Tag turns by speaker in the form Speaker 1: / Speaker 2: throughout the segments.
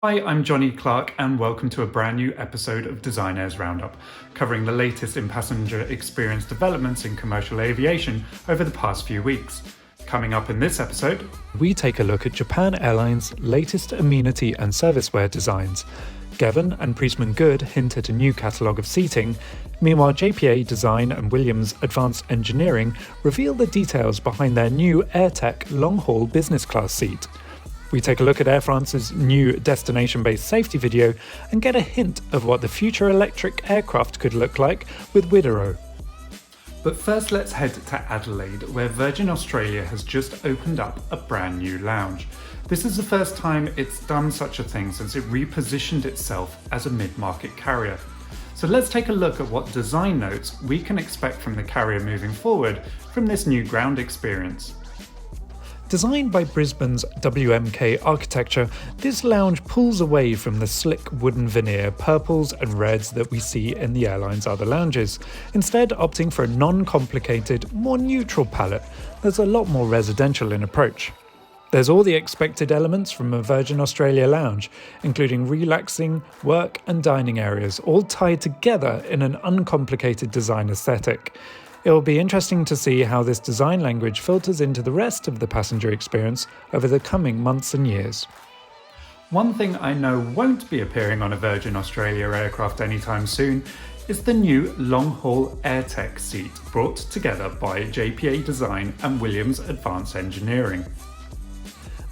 Speaker 1: Hi, I'm Jonny Clark and welcome to a brand new episode of TheDesignAir's Roundup, covering the latest in passenger experience developments in commercial aviation over the past few weeks. Coming up in this episode, we take a look at Japan Airlines' latest amenity and serviceware designs. Gavin and Priestman Good hint at a new catalogue of seating. Meanwhile, JPA Design and Williams Advanced Engineering reveal the details behind their new AirTech long-haul business class seat. We take a look at Air France's new destination-based safety video and get a hint of what the future electric aircraft could look like with Widerøe. But first let's head to Adelaide, where Virgin Australia has just opened up a brand new lounge. This is the first time it's done such a thing since it repositioned itself as a mid-market carrier. So let's take a look at what design notes we can expect from the carrier moving forward from this new ground experience. Designed by Brisbane's WMK Architecture, this lounge pulls away from the slick wooden veneer purples and reds that we see in the airline's other lounges, instead opting for a non-complicated, more neutral palette that's a lot more residential in approach. There's all the expected elements from a Virgin Australia lounge, including relaxing, work and dining areas, all tied together in an uncomplicated design aesthetic. It will be interesting to see how this design language filters into the rest of the passenger experience over the coming months and years. One thing I know won't be appearing on a Virgin Australia aircraft anytime soon is the new long-haul AirTech seat brought together by JPA Design and Williams Advanced Engineering.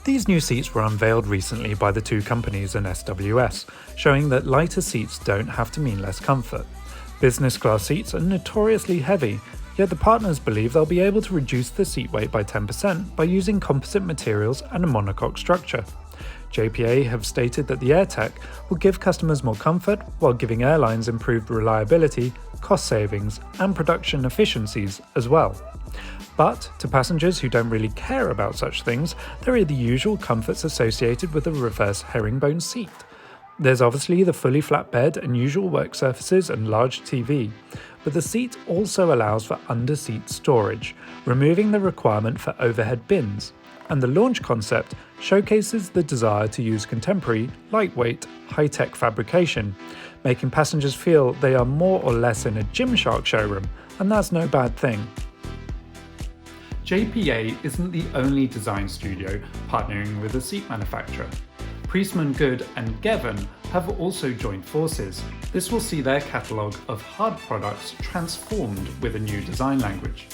Speaker 1: These new seats were unveiled recently by the two companies and SWS, showing that lighter seats don't have to mean less comfort. Business class seats are notoriously heavy, yet the partners believe they'll be able to reduce the seat weight by 10% by using composite materials and a monocoque structure. JPA have stated that the AirTech will give customers more comfort while giving airlines improved reliability, cost savings, and production efficiencies as well. But to passengers who don't really care about such things, there are the usual comforts associated with a reverse herringbone seat. There's obviously the fully flat bed and usual work surfaces and large TV, but the seat also allows for under-seat storage, removing the requirement for overhead bins, and the launch concept showcases the desire to use contemporary, lightweight, high-tech fabrication, making passengers feel they are more or less in a Gymshark showroom, and that's no bad thing. JPA isn't the only design studio partnering with a seat manufacturer. Priestman Good and Gavin have also joined forces. This will see their catalogue of hard products transformed with a new design language.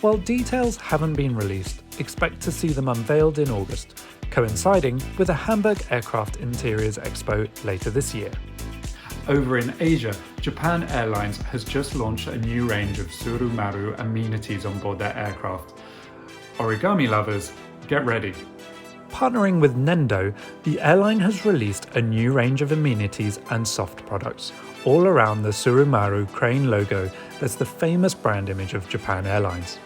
Speaker 1: While details haven't been released, expect to see them unveiled in August, coinciding with the Hamburg Aircraft Interiors Expo later this year. Over in Asia, Japan Airlines has just launched a new range of Surumaru amenities on board their aircraft. Origami lovers, get ready. Partnering with Nendo, the airline has released a new range of amenities and soft products, all around the Surumaru crane logo that's the famous brand image of Japan Airlines.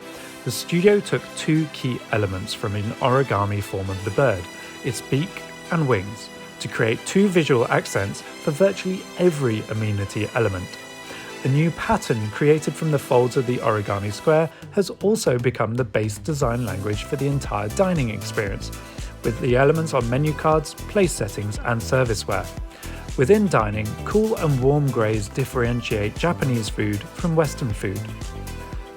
Speaker 1: The studio took two key elements from an origami form of the bird, its beak and wings, to create two visual accents for virtually every amenity element. The new pattern created from the folds of the origami square has also become the base design language for the entire dining experience, with the elements on menu cards, place settings and serviceware. Within dining, cool and warm greys differentiate Japanese food from Western food.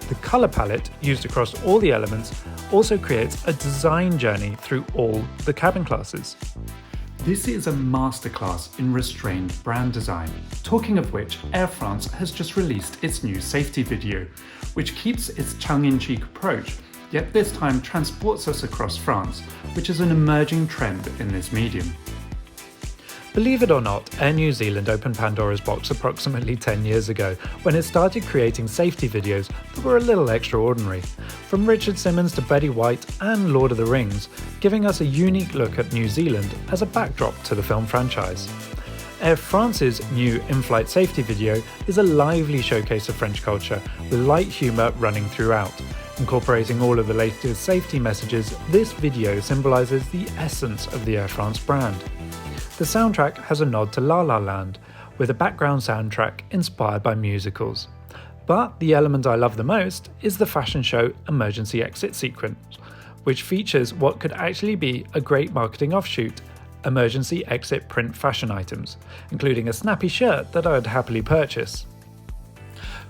Speaker 1: The colour palette used across all the elements also creates a design journey through all the cabin classes. This is a masterclass in restrained brand design. Talking of which, Air France has just released its new safety video, which keeps its tongue-in-cheek approach, yet this time transports us across France, which is an emerging trend in this medium. Believe it or not, Air New Zealand opened Pandora's box approximately 10 years ago when it started creating safety videos that were a little extraordinary, from Richard Simmons to Betty White and Lord of the Rings, giving us a unique look at New Zealand as a backdrop to the film franchise. Air France's new in-flight safety video is a lively showcase of French culture, with light humour running throughout. Incorporating all of the latest safety messages, this video symbolises the essence of the Air France brand. The soundtrack has a nod to La La Land, with a background soundtrack inspired by musicals. But the element I love the most is the fashion show emergency exit sequence, which features what could actually be a great marketing offshoot, emergency exit print fashion items, including a snappy shirt that I'd happily purchase.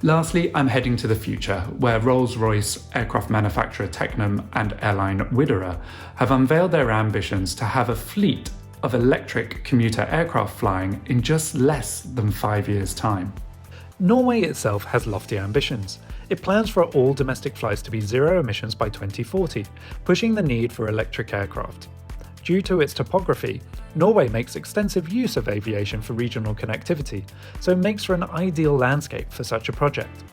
Speaker 1: Lastly, I'm heading to the future, where Rolls-Royce aircraft manufacturer Tecnam and airline Widerøe have unveiled their ambitions to have a fleet of electric commuter aircraft flying in just less than 5 years' time. Norway itself has lofty ambitions. It plans for all domestic flights to be zero emissions by 2040, pushing the need for electric aircraft. Due to its topography, Norway makes extensive use of aviation for regional connectivity, so it makes for an ideal landscape for such a project.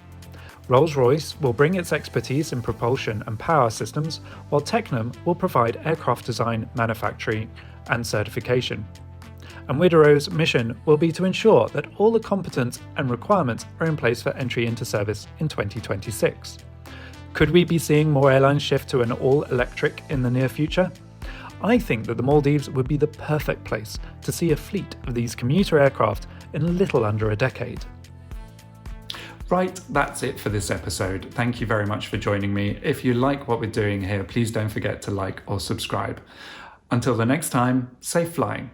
Speaker 1: Rolls-Royce will bring its expertise in propulsion and power systems, while Tecnam will provide aircraft design, manufacturing, and certification. And Widerøe's mission will be to ensure that all the competence and requirements are in place for entry into service in 2026. Could we be seeing more airlines shift to an all-electric in the near future? I think that the Maldives would be the perfect place to see a fleet of these commuter aircraft in a little under a decade. Right, that's it for this episode. Thank you very much for joining me. If you like what we're doing here, please don't forget to like or subscribe. Until the next time, safe flying.